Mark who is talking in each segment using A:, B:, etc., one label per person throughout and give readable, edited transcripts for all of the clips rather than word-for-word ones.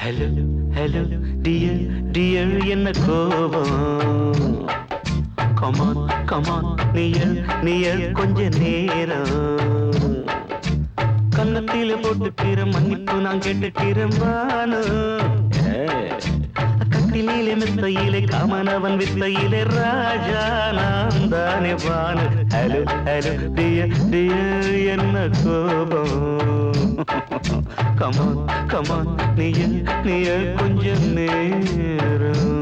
A: Hello hello dear dear என்ன கோபம் come on come on near near கொஞ்ச நேரம் கன்னத்தில போட்டுக்கிற மன்னிப்பு நான் கேட்டுக்கிறேன் வானு கட்டிலே மெத்தையிலே காமனவன் வித்தையிலே ராஜா நான் தானே வானு ஹலோ ஹலோ டியர் டியர் என்ன கோபம் கமான் கமான் நியர் நியர் கொஞ்சம் நேரம்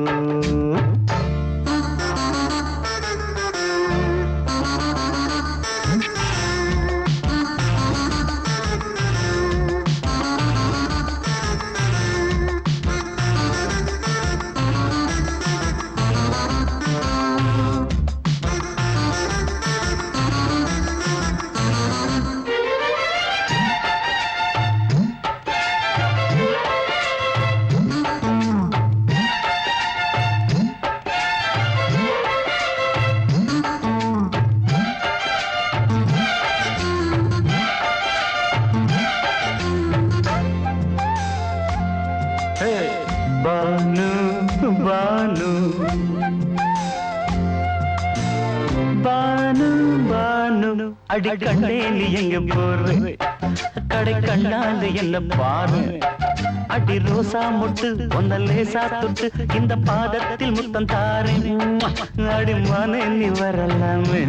A: பானு பானு பானு பானு அடி கண்ணே நீ எங்க போற கடை கண்ணால என்ன பாரு அடி ரோசா முட்டு ஒன்ன லேசா தொட்டு இந்த பாதத்தில் முத்தம் தாரேன் அடி மானே நீ வரலாமே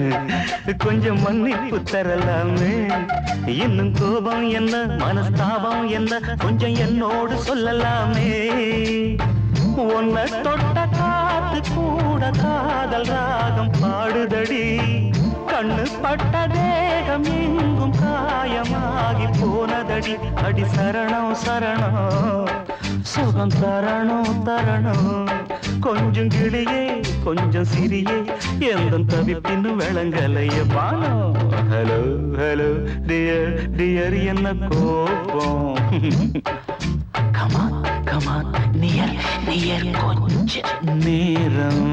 A: கொஞ்சம் மன்னிப்பு தரலாமே இன்னும் கோபம் என்ன மனஸ்தாபம் என்ன கொஞ்சம் என்னோடு சொல்லலாமே உன்னை தொட்ட காத்து கூட காதல் ராகம் பாடுதடி கண்ணு பட்ட தேகம் எங்கும் காயமாகி போனதடி அடி சரணம் சரணம் சுகம் தரணும் தரணும் கொஞ்சம் கிளியே கொஞ்சம் சிறியே எந்த தவிப்பின்னு விளங்கலைய பானோ ஹலோ ஹலோ டியர் டியர் என்ன கோபம் கமான் கமான் நியர் நியர் கொஞ்ச நேரம்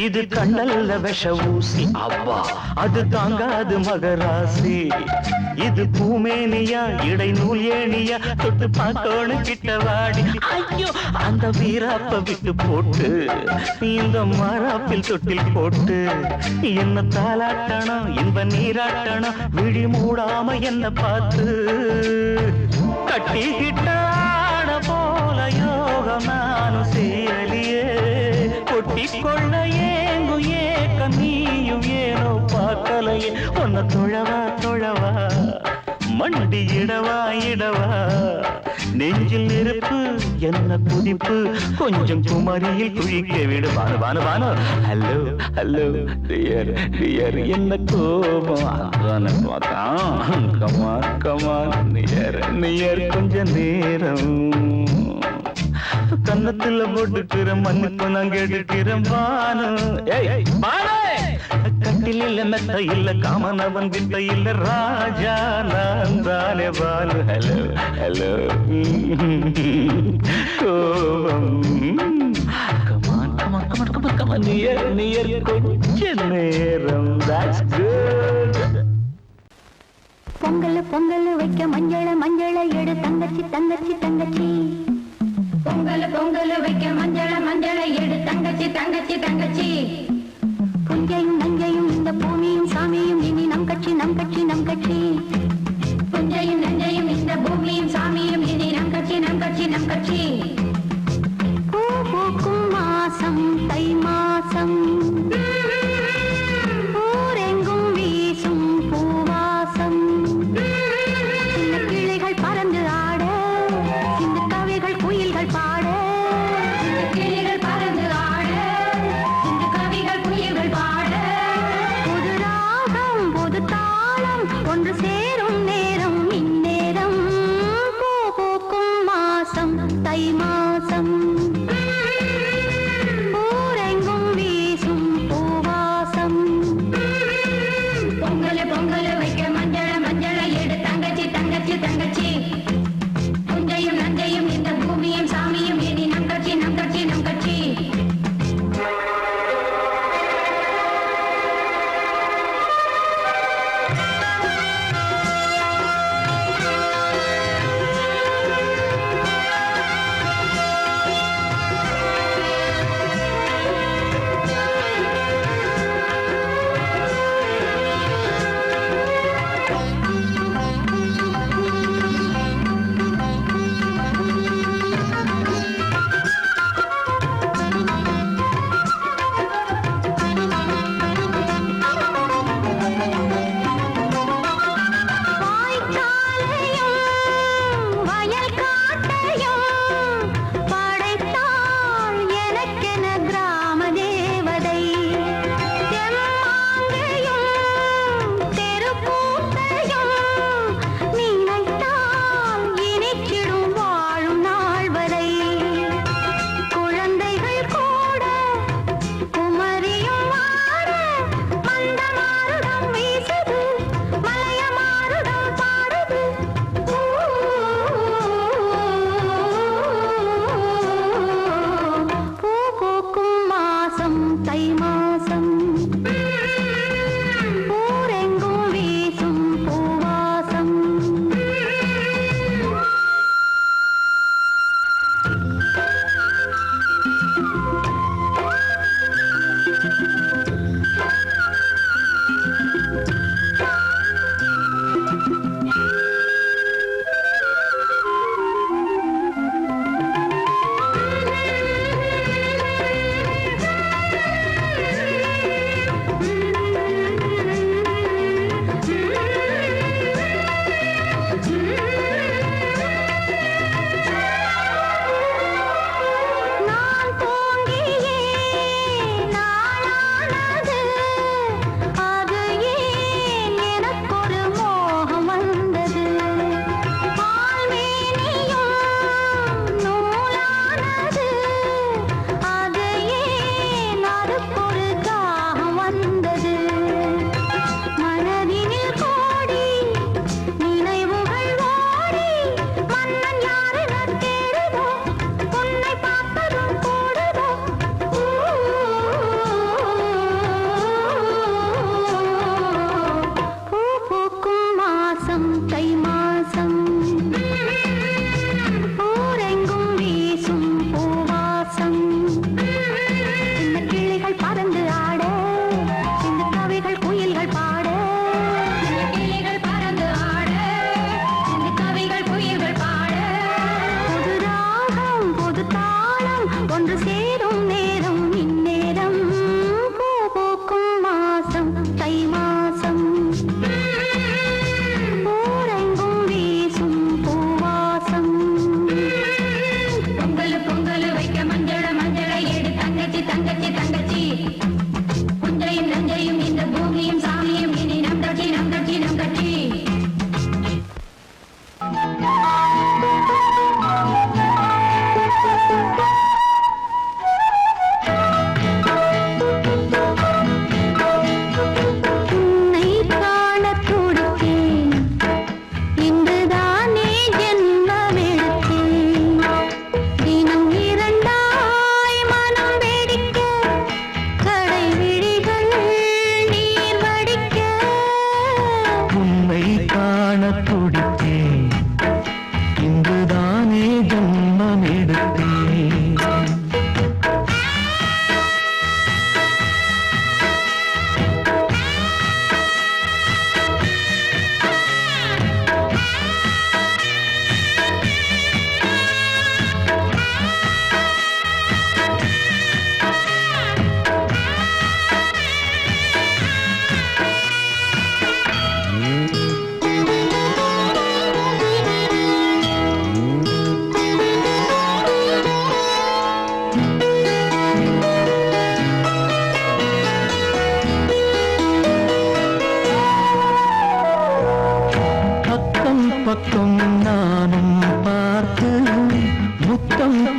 A: இது கண்ணல்ல விஷ ஊசி அவ்வா அது தாங்காது மகராசி இது பூமேனியா இடை நூல் ஏனியா தொட்டு பார்த்தோன்னு கிட்ட வாடி ஐயோ அந்த வீராப்ப விட்டு போட்டு இந்த மாறாப்பில் தொட்டில் போட்டு என்ன தாலாட்டணும் இன்ப நீராட்டணும் விழி மூடாம என்ன பார்த்து கட்டிக்கிட்டான போல யோகம் நானும் சேரலியே கொட்டிக்கொள்ள ஏங்கு ஏக்க நீயும் ஏனோ பார்க்கலையே உன்னை தொழவா தொழவா மண்டி இடவா இடவா நெஞ்சில் நெருப்பு என்ன குதிப்பு கொஞ்சம் குமரியில் குழிக்க விடு Bhanu Bhanu Bhanu hello hello dear dear என்ன கோபம் அதான பார்த்தான் கமான் கமான் நியர் நியர் கொஞ்ச நேரம் கன்னத்துல போட்டுக்கிற மன்னிப்பு நான் கேட்டுக்கிறேன் பானு கட்டில மெத்த இல்ல காமனவன் வித்த இல்ல ராஜா நான் தானே பானு ஹலோ ஹலோ கோபம் come on come on come on come on come on near near கொஞ்ச நேரம் that's good
B: பொங்கல் பொங்கல் வைக்க மஞ்சள மஞ்சள எடு தங்கச்சி தங்கச்சி தங்கச்சி பொங்கல் பொங்கல் வைக்க மஞ்சள மஞ்சள எடு தங்கச்சி தங்கச்சி தங்கச்சி புஞ்சையும் நஞ்சையும் இந்த பூமியும் சாமியும் இனி நம் கட்சி நம் கட்சி நம் கட்சி புஞ்சையும் நஞ்சையும் இந்த பூமியும் சாமியும் இனி நம் கட்சி நம் கட்சி நம் கட்சி பூ பூக்கும் மாசம் தை மாசம் ஊரெங்கும் வீசும் பூவாசம் சின்ன கிளைகள் பறந்து ஆட சின்ன கவிகள் குயில்கள் பா மாசம் ஊரெங்கும் வீசும் பூவாசம் பொங்கல் பொங்கல் வைக்க மஞ்சள மஞ்சள எடு தங்கச்சி தங்கச்சி தங்கச்சி புஞ்சையும் நஞ்சையும் இந்த பூமியும் சாமியும் இனி நம் கட்சி நம் கட்சி நம் கட்சி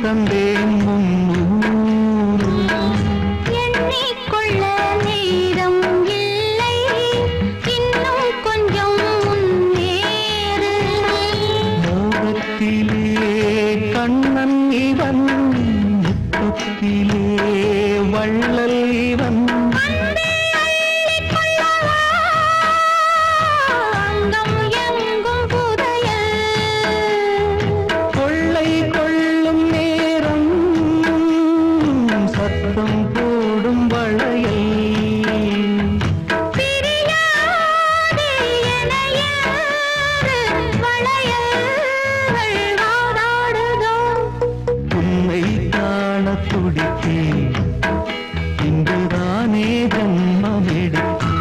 A: தந்தேன் முன்னூறு.
B: எண்ணிக்கொள்ள நேரம் இல்லை, இன்னும் கொஞ்சம் முன்னேறு.
A: மோகத்திலே கண்ணன் இவன், முத்தத்திலே வள்ளல் இவன்.
B: அங்கம் எங்கும் புதையல்,
A: கொள்ளை கொள்ளும் நேரம் சத்தம் போடும் வளையல்.
B: பிரியாதே என யாரு வளையல்கள் வாதாடுதோ.
A: உன்னை காண துடித்தேன், இன்றுதானே ஜன்மம் எடுத்தேன்.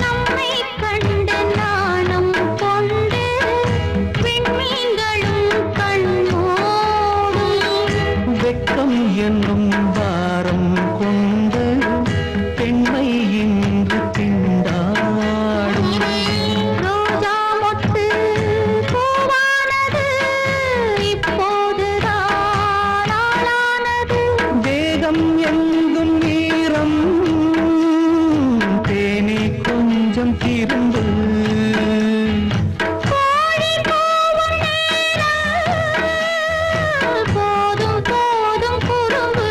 B: நம்மை கண்டு நாணம் கொண்டு விண்மீன்களும் கண்ணோடும்.
A: வெட்கம் என்னும் பாரம் கொண்டு பெண்மை இன்று திண்டாடும்.
B: ரோஜா மொட்டு பூவானது, இப்போதுதான் ஆளானது.
A: வேகம் எங்கும் ஈரம், தேனே கொஞ்சம் திரும்பு.
B: கோழி கூவும் நேரம், போதும் போதும் குறும்பு.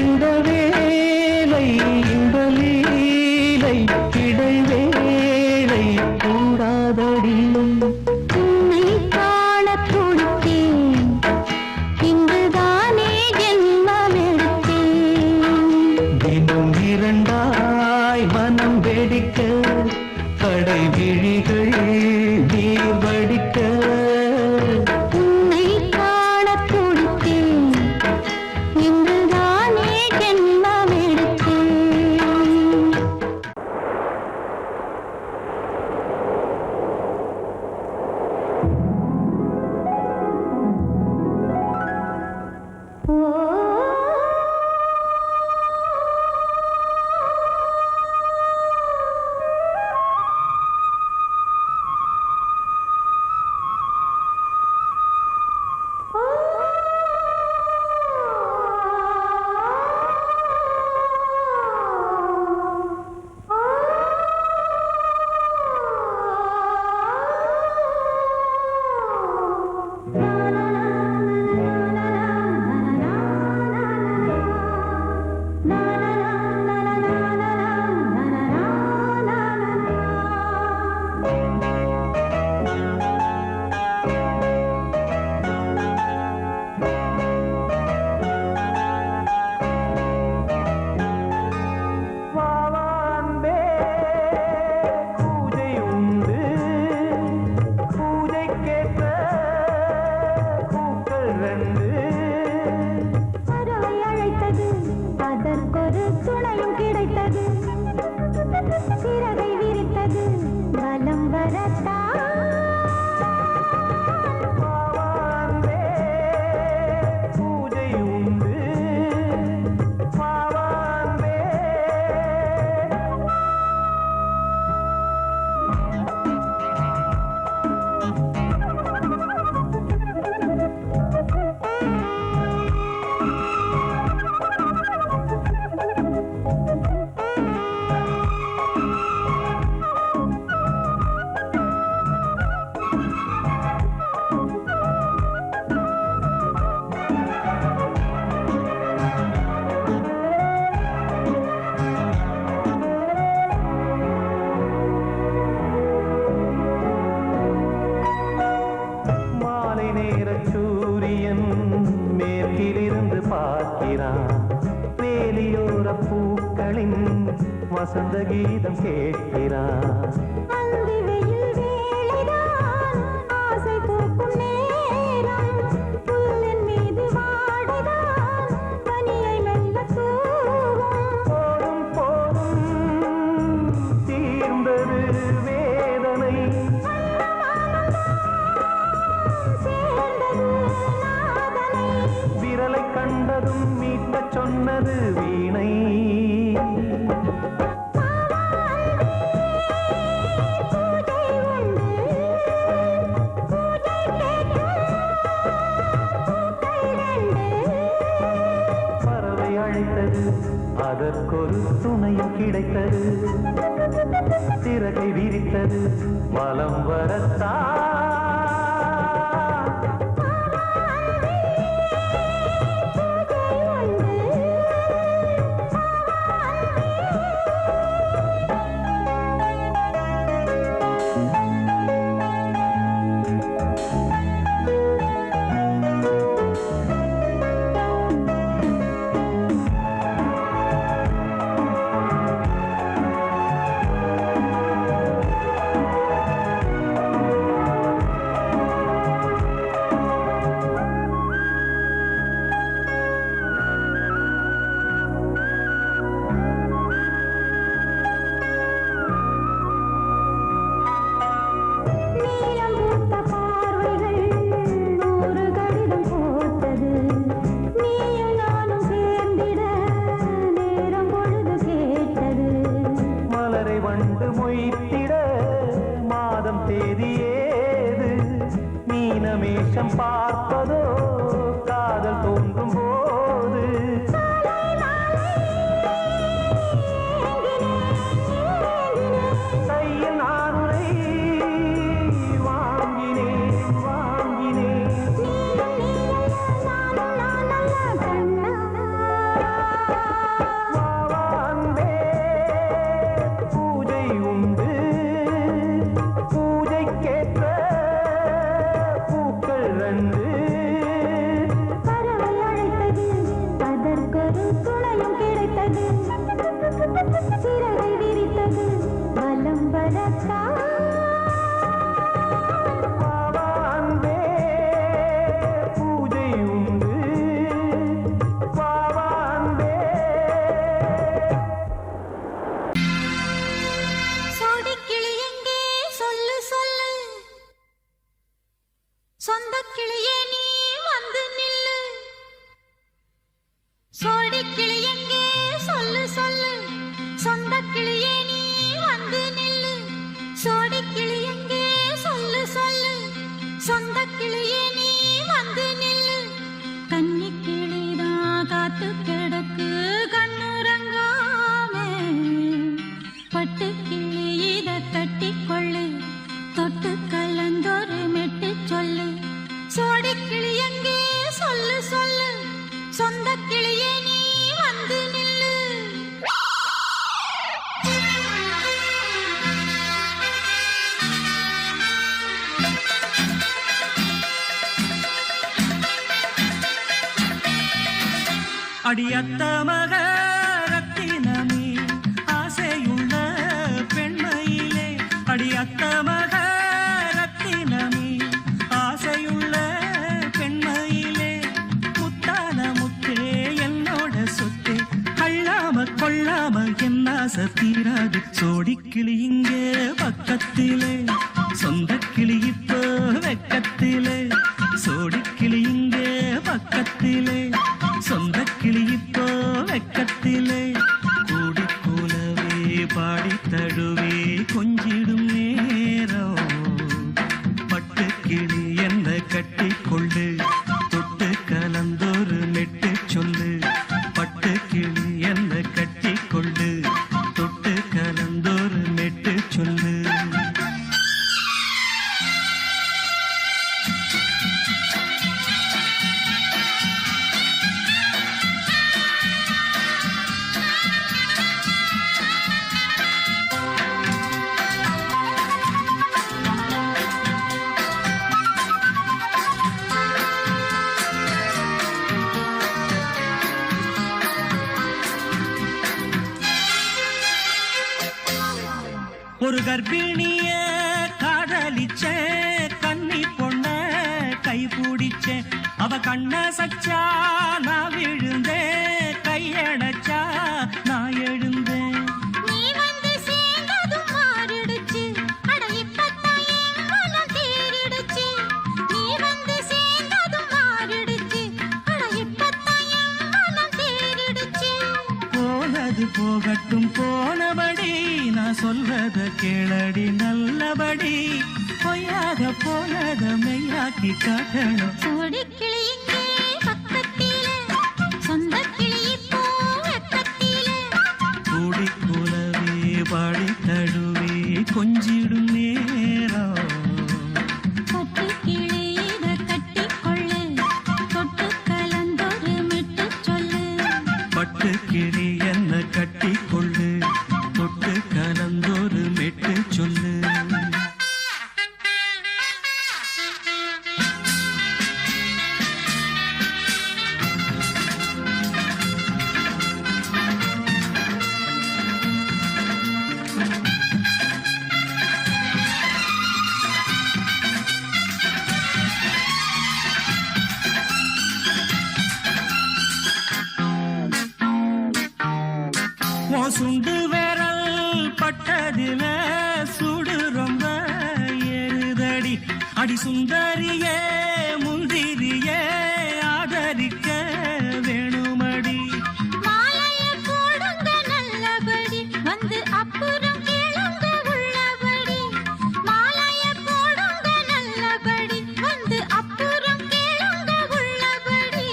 A: இந்த வேலை இந்த லீலை இடைவேளை கூடாதடியும்.
B: உன்னை காணத் துடித்தேன், இங்குதானே ஜென்மம் எடுத்தேன்.
A: தினம் இரண்டாய் மனம் வெடிக்க, கடை விழிகள் நீர் வடிக்க.
B: உன்னை காணத் துடித்தேன், இங்குதானே ஜென்மம் எடுத்தேன்.
A: வசந்த கீதம் கேட்கிறார்.
B: அந்தி வெயில் வேளைதான் ஆசை பூக்கும் நேரம், புல்லின் மீது வாடைதான் பனியை மெல்ல தூவும்.
A: போதும் போதும் தீர்ந்தது வேதனை,
B: சேர்ந்தது நாதனை,
A: விரலை கண்டதும் மீட்டச் சொன்னது வீணை. பறவை அழைத்தது, அதற்கொரு துணையும் கிடைத்தது, சிறகை விரித்தது வலம் வரத்தான். வண்டு மொய்த்திட மாதம் தேதியேது, மீனமேஷம் பார்ப்பதோ காதல் தோன்றும் போது. கையில் நானுரை வாங்கினேன் வாங்கினேன்.
B: சிறகை விரித்தது வலம் வரத்தான்.
A: பாவான்பே பூஜை உண்டு, பாவான்பே.
B: சோடிக்கிளி எங்கே சொல்லு சொல்லு, சொந்த கிளியே நீ வந்து நில்லு. சோடிக்கிளி எங்கே சொல்லு சொல்லு, சொந்த கிளியே நீ வந்து நில்லு. சோடிக்கிளி எங்கே சொல்லு சொல்லு, சொந்த கிளியே நீ வந்து நில்லு. கன்னி கிளிதான் காத்து கிடக்கு கண்ணுறங்காமே, பட்டு கிளி இத கட்டிக்கொள்ளு, தொட்டு கலந்தொரு மெட்டு சொல்லு. சோடிக்கிளி எங்கே சொல்லு சொல்லு, சொந்த கிளியே நீ வந்து நில்லு.
A: அடியத்த மக ரத்தினமே ஆசையுள்ள பெண்மையிலே, அடியத்த மக ரத்தினமே ஆசையுள்ள பெண்மையிலே, முத்தான முத்தே என்னோட சொத்தே, அள்ளாம கொள்ளாம என்ன தீராது. சோடிக்கிளி இங்கே பக்கத்திலே, சொந்த கிளி இப்போ வெக்கத்திலே. சோடிக்கிளி இங்கே பக்கத்திலே, சொந்த கிளி இப்போ வெக்கத்திலே. கூடி கூலவே பாடி தழுவே கொஞ்சிடும் நேரம், பட்டு கிளி என்ன கட்டி கொள்ளு, தொட்டு கலந்தொரு மெட்டு சொல்லு. பட்டு கிளி என்ன கட்டி கொள்ளு, தொட்டு கலந்தொரு மெட்டு சொல்லு.
C: ஒரு கர்ப்பிணிய காதலிச்ச கன்னி பொண்ண கை பிடிச்ச அவ கண்ண சச்சா நான் விழுந்தேன் கையடைச்சா நான் எழுந்தேன்
B: நீ வந்து சேர்ந்ததும் மாறிடுச்சு அட இப்பத்தான் என் மனம் தேறிடுச்சு நீ வந்து சேர்ந்ததும் மாறிடுச்சு அட இப்பத்தான் என் மனம் தேறிடுச்சு
C: போனது போகட்டும் போனபடி நான் சொல்றத கேளடி நல்லபடி பொய்யாக போனத மெய்யாக்கி காட்டணும்
B: சோடி கிளி இங்கே பக்கத்திலே சொந்த கிளி இப்போ வெக்கத்திலே
C: கூடி கூலவே பாடி தழுவே கொஞ்சிடும் நேரம்
B: பட்டு கிளி இத கட்டிக்கொள்ளு தொட்டு கலந்தொரு மிட்டு சொல்லு
C: பட்டு கிளி என்ன கட்டிக்கொள்ளு தொட்டு கலந்தொரு மெட்டு சொல்லு சுண்டு விரல் பட்டதில சுடு ரொம்ப ஏறுதடி அடி சுந்தரியே முந்திரியே ஆதரிக்க வேணுமடி
B: மாலைய போடுங்க நல்லபடி வந்து அப்புறம் கேளுங்க உள்ளபடி மாலைய போடுங்க நல்லபடி வந்து அப்புறம் கேளுங்க உள்ளபடி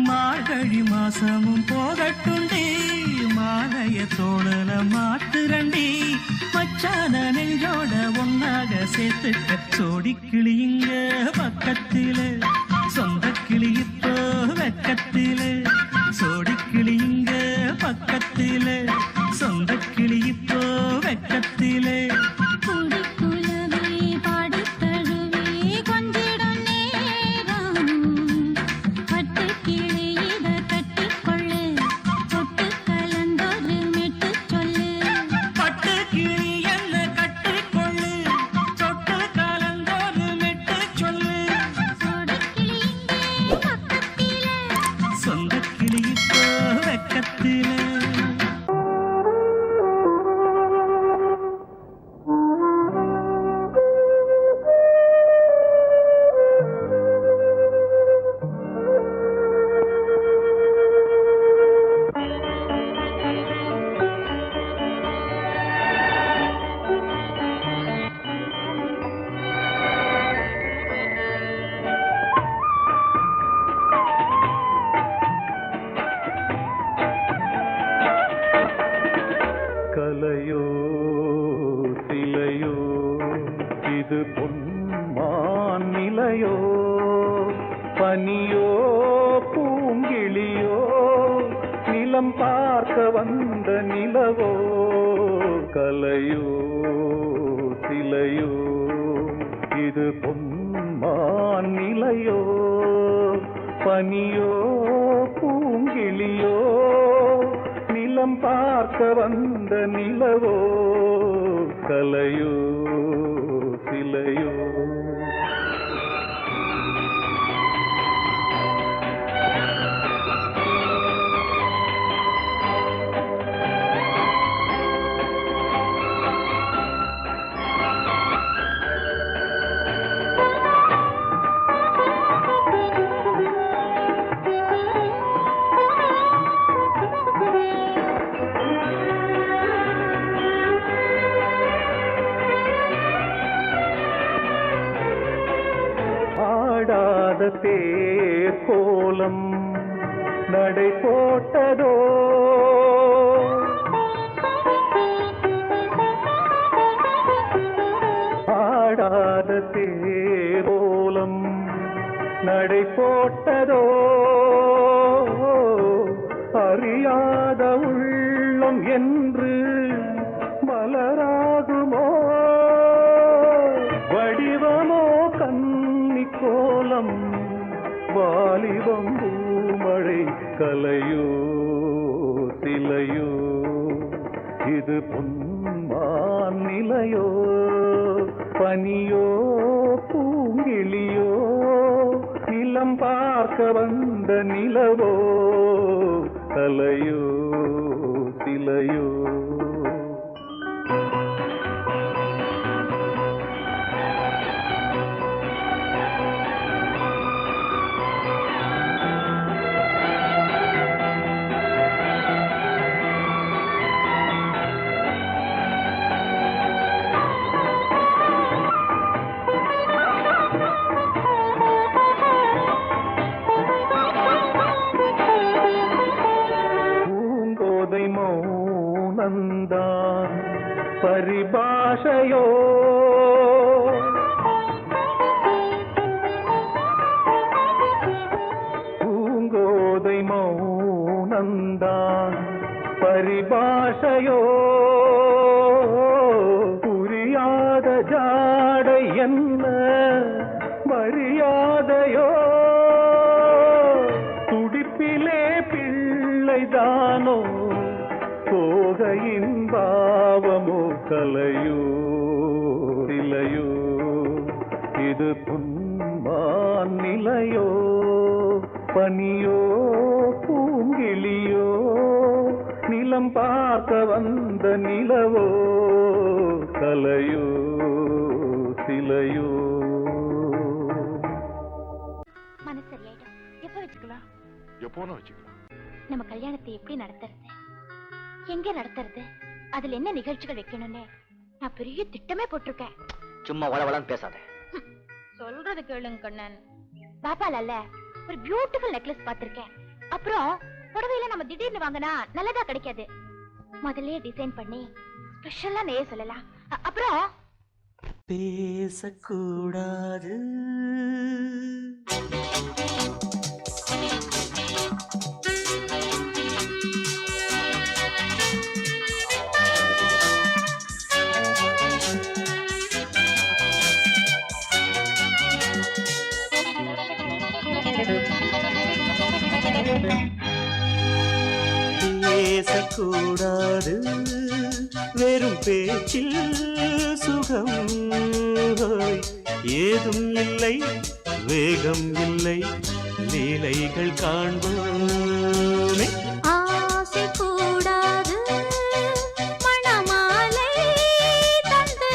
C: மார்கழி மாசமும் போகட்டுண்டி மாலைய தோழல மாத்துரண்டி மச்சான நெஞ்சோட ஒன்னாக சேர்த்துக்க சோடி கிளியுங்க பக்கத்தில சொந்த கிளி இப்போ வெக்கத்தில சோடி கிளியுங்க பக்கத்தில சொந்த கிளி இப்போ வெக்கத்தில
B: கூடி குலவே பாடி தழுவே கொஞ்சிடும் நேரம் பட்டு கிளி இத கட்டிக்கொள்ளு தொட்டு கலந்தொரு மிட்டு சொல்லு
C: பட்டு கிளி என்ன கட்டிக்கொள்ளு தொட்டு கலந்தொரு மெட்டு சொல்லு
B: சோடி கிளி இங்கே பக்கத்திலே
C: சொந்த கிளி இப்போ வெக்கத்தில
A: கலையோ சிலையோ இது பொன்மான் நிலையோ பனியோ பூங்கிளியோ நிலம் பார்க்க வந்த நிலவோ கலையோ சிலையோ இது பொன்மான் நிலையோ பனியோ பூங்கிளியோ நிலம் பார்க்க வந்த நிலவோ கலையோ சிலையோ ஆடாத தேர் கோலம் நடை போட்டதோ ஆடாத தேர் கோலம் நடை போட்டதோ அறியாத உள்ளம் என்று மலராகுமோ வடிவமோ கன்னி கோலம் வாலிபம் பூமழை கலையோ சிலையோ இது பொன்மான் நிலையோ பனியோ பூங்கிளியோ நிலம் பார்க்க வந்த நிலவோ தலையோ சிலையோ மௌனந்தான் பரிபாஷையோ பூங்கோதை மௌனந்தான் பரிபாஷையோ புரியாத ஜாடை என்ன மரியாதையோ துடிப்பிலே பிள்ளைதானோ போகையின் பாவமோ கலையோ இலையோ இது புன்மான் நிலையோ பனியோ பூங்கிளியோ நிலம் பார்க்க வந்த நிலவோ கலையோ சிலையோ
B: மனசு சரியாயிடும். எப்ப வச்சுக்கலாம்?
D: எப்போனா வச்சுக்கலாம்.
B: நம்ம கல்யாணத்தை எப்படி நடத்துறது, எங்க நடத்துறது, அதுல என்ன நிகழ்ச்சிகள் வைக்கணும்னு நான் பெரிய திட்டமே போட்டிருக்கேன்.
E: சும்மா வளவளன்னு பேசாத.
B: சொல்றது கேளுங்க கண்ணன். பாப்பால அல்ல ஒரு பியூட்டிஃபுல் நெக்லஸ் பாத்திருக்கேன். அப்புறம் புடவையில நம்ம திடீர்னு வாங்கினா நல்லதா கிடைக்காது. முதல்ல டிசைன் பண்ணி ஸ்பெஷலா நெய்ய சொல்லலாம். அப்புறம்
C: பேசக்கூடாது பேசக்கூடாது வெறும் பேச்சில் சுகம் ஏதும் இல்லை வேகம் இல்லை லீலைகள் காண்போமே.
B: ஆசை கூடாது மணமாலை தந்து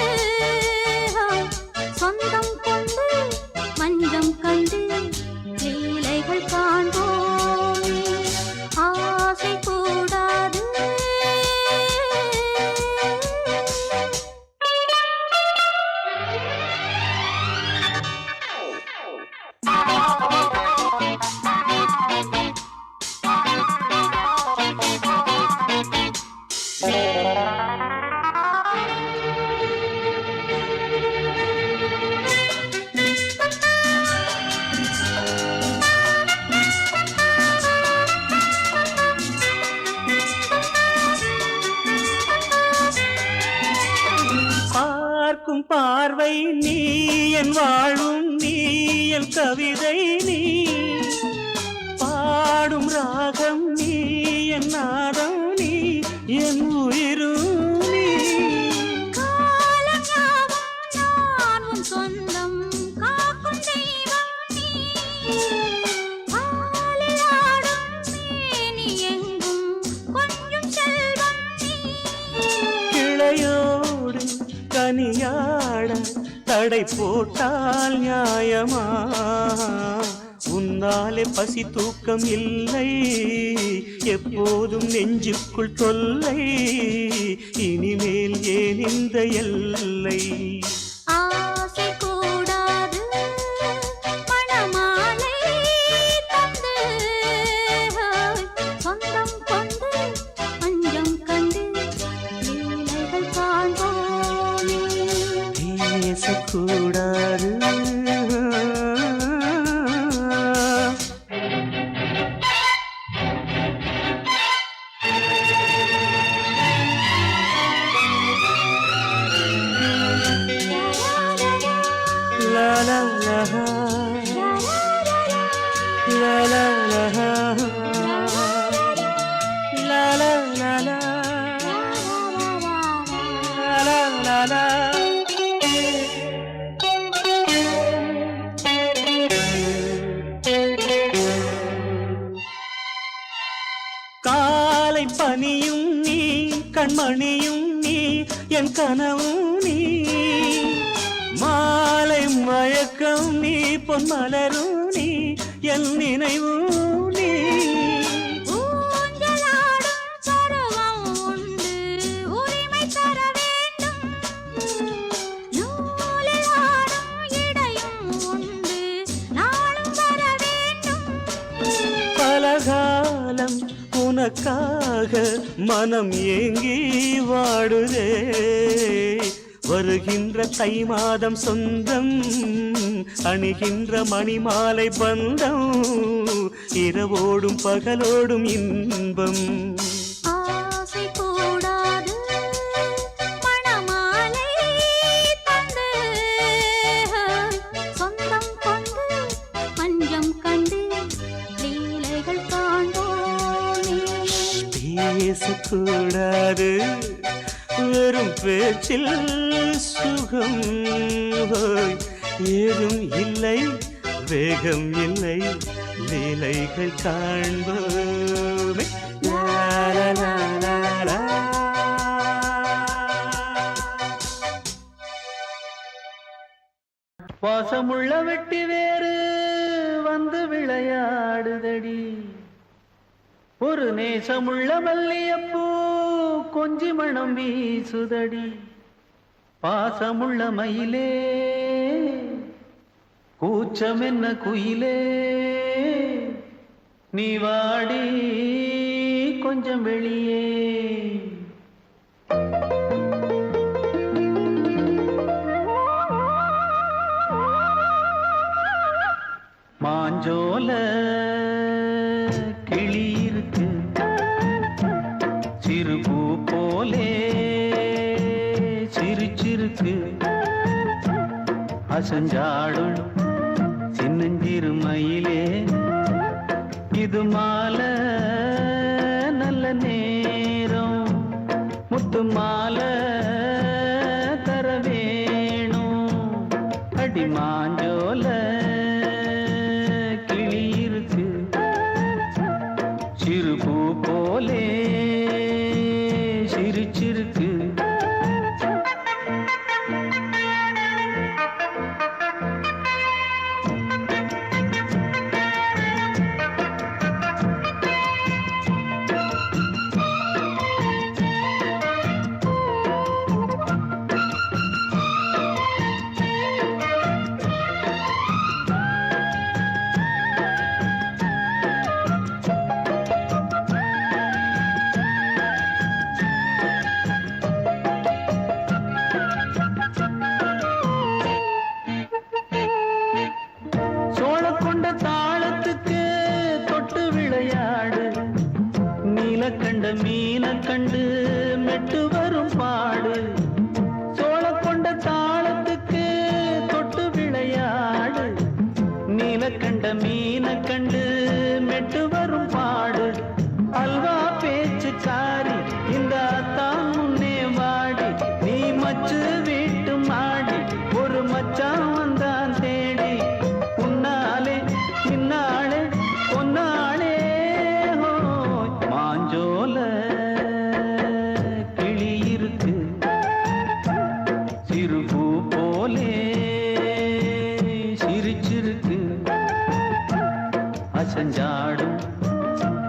B: சொந்தம் கொண்டு மஞ்சம் கண்டு லீலைகள் காண்போம். ஆசை கூடாது
C: பார்க்கும் பார்வை நீ என் வாழும் நீ என் கவிதை நீ பாடும் ராகம் நீ என் நாதம் நீ என் உயிரும் நீ.
B: காலஞாபம் சொந்தம் காக்கும் தெய்வம் நீ. ஆலியாடும் மேனி எங்கும் கொஞ்சம் செல்வம் நீ.
C: கிளையோடு கனியாட தடை போட்டால் நியாயமா? உன்னாலே பசி தூக்கம் இல்லை எப்போதும் நெஞ்சுக்குள் தொல்லை இனிமேல் ஏன் இந்த எல்லை?
B: ஆசை கூடாது மணமாலை தந்து சொந்தம் கொண்டு அஞ்சம் கண்டு லீலைகள் காண்போமே.
C: பேசக்கூடாது la la la la la la la la la la la la கண்மணியும் நீ என் கனவும் நீ மாலை மயக்கம் நீ பொன்மலரும் நீ என் நினைவும் நீ பலகாலம் உனக்காக மனம் ஏங்கி வாடுதே வருகின்ற தை மாதம் சொந்தம் அணிகின்ற மணிமாலை பந்தம் இரவோடும் பகலோடும் இன்பம்
B: ஆசை கூடாது மணமாலை தந்து சொந்தம் கொண்டு பஞ்சம் கண்டு லீலைகள் காண்போமே
C: பேசக்கூடாது வெறும் பேச்சில் சுகம் ஏதும் இல்லை வேகம் இல்லை லீலைகள் காண்போமே லா, லா, லா, லா, லா.
A: பாசமுள்ள வெட்டி வேறு வந்து விளையாடுதடி ஒரு நேசமுள்ள மல்லியப்பூ கொஞ்சி மணம் வீசுதடி பாசமுள்ள மயிலே கூச்சம் என்ன குயிலே நீ வாடி கொஞ்சம் வெளியே மாஞ்சோல கிளி இருக்கு சிறுபூ போலே சிரிச்சிருக்கு அசஞ்சாடும் சின்னஞ்சிறு மயிலே இது மாலை நல்ல நேரம் முத்து மாலை தர வேணும் அடி மாஞ்சோல கிளி இருக்கு சிறுபூ போலே சிரிச்சிருக்கு சோழக்கொண்ட தாளத்துக்கு தொட்டு விளையாடு நீலக்கண்ட மீன கண்டு மெட்டு வரும் பாடு சோழக்கொண்ட தாளத்துக்கு தொட்டு விளையாடு நீலக்கண்ட மீன கண்டு மெட்டு வரும் பாடு அல்வா பேச்சுக்காரி இந்த தான் முன்னே வாடி நீ மச்சு வீட்டு மாடி ஒரு மச்சான் வந்தான் தேடி உன்னாலே பின்னாலே பொன்னாலே மாஞ்சோல கிளி இருக்கு சிறுபூ போலே சிரிச்சிருக்கு அசஞ்சாடும்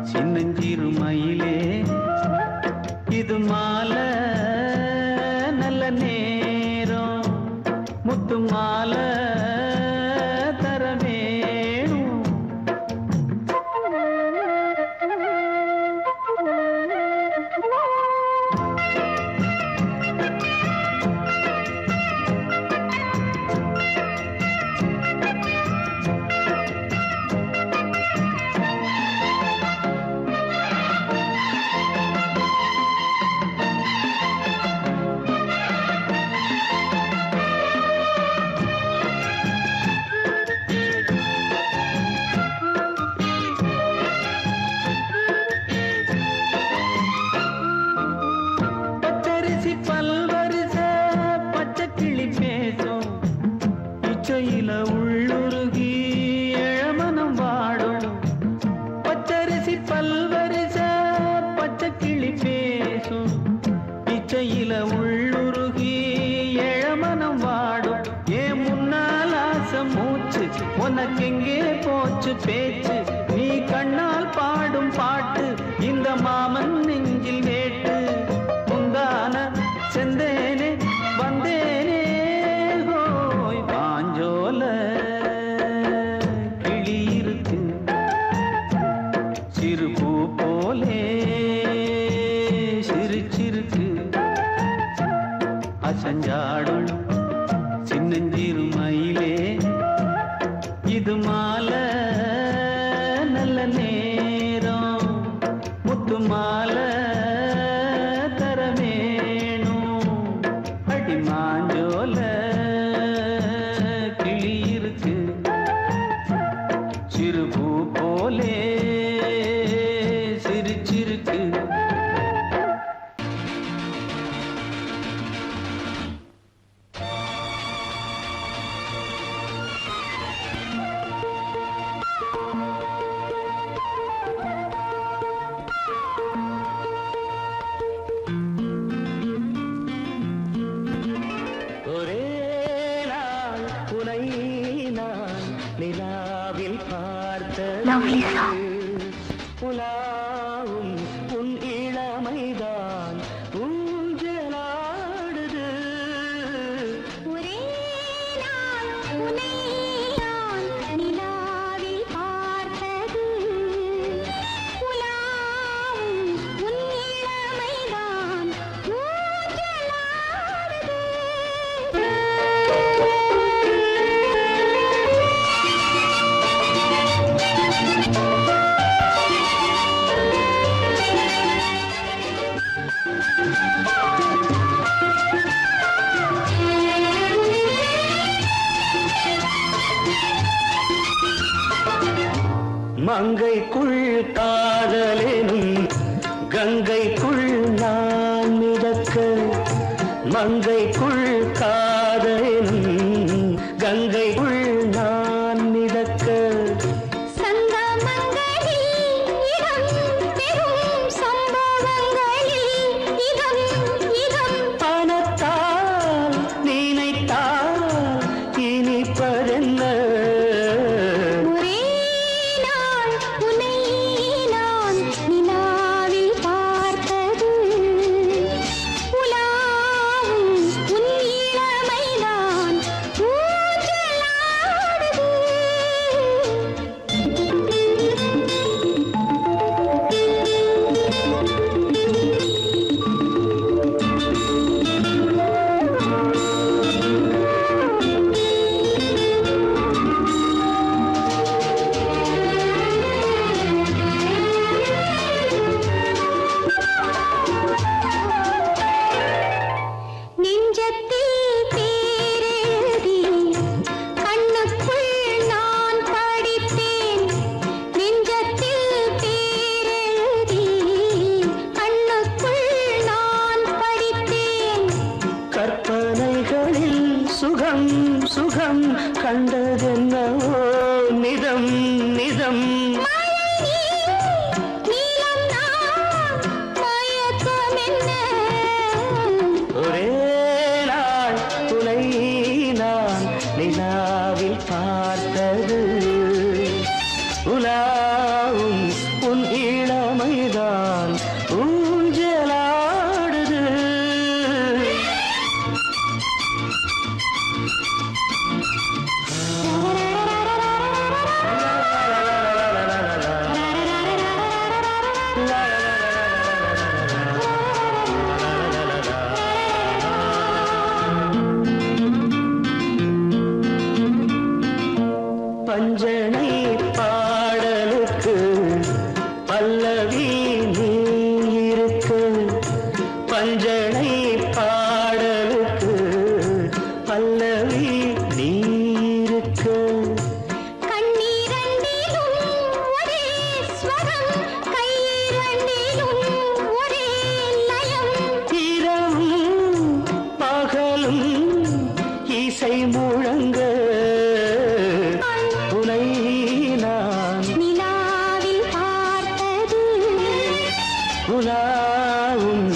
A: சின்னஞ்சிறு மயிலே இது மாலை நல்ல நேரம் முத்து மாலை தர வேணும் பச்சரிசி பல்வரிச பச்சை கிளி பேசும் இச்சையில உள்ளுருகி இளமனம் வாடும் பச்சரிசி பல்வரிச பச்சை கிளி பேசும்
D: இச்சையில உள்ளுருகி ஏழமனம் வாடும் ஏன் முன்னால் ஆசை மூச்சு உனக்கெங்கே போச்சு பேச்சு நீ கண்ணால் பாடும் பாட்டு இந்த மாமன் நெஞ்சில் வேட்டு முந்தான செந்தேனே வந்தேனே ஹோய் பாஞ்சோல கிளி இருக்கு சிறு பூ போலே சிரிச்சிருக்கு அசஞ்சாடும் சின்னஞ்சிறு மயிலே இது மாலை நல்ல நேரம் முத்து மாலை தரமேனும் அடி மாஞ்சோல கிளி இருக்கு சிறு பூ போலே சிரிச்சிருக்கு
A: ஒரே நாள் உனை நான் நிலாவில்
B: லவ்லிசா.
A: பார்த்த உலாவும் உன் இளமைதான் ஊஞ்சலாடுது
B: ஒரே நாள் உன்னை நான் நிலாவில் பார்த்தது உலாவும் உன் இளமைதான்
A: மங்கைக்குள் காதலேனும் கங்கைக்குள் நான் மிதக்க மங்கைக்குள் காதலேனும் கங்கைக்குள் நான் மிதக்க
B: சங்கமங்களில் இடம் பெறும் சம்பவங்களில் இதம் இதம்
A: பணத்தால் நினைத்தால் இனிப்பதென்ன
B: ஒரே நாள் உன்னை நான் நிலாவில் பார்த்தது உலாவும் உன் இளமைதான் ஊஞ்சலாடுது நெஞ்சத்தில் பேரெழுதி கண்ணுக்குள் நான் படித்தேன் நெஞ்சத்தில் பேரெழுதி கண்ணுக்குள் நான் படித்தேன்
A: கற்பனைகளில் சுகம் சுகம் கண்டதென்னவோ நிதம் நிதம்
B: நீலம் நான் மயக்கம் என்ன
A: ஒரே நாள் உனை நான் நிலாவில் பார்த்தது உலாவும் உன் இளமைதான் ஊஞ்சலாடுது பஞ்சனை பாடலுக்கு பல்லவி நீ இருக்க பஞ்சனை பாடலுக்கு பல்லவி நீ இருக்க
B: கண்ணீரண்டிலும் ஒரே ஸ்வரம் கையிரண்டிலும் ஒரே லயம்
A: இரவும் பகலும் இசை முழங்க உனை நான்
B: நிலாவில் பார்த்தது
A: உலாவும்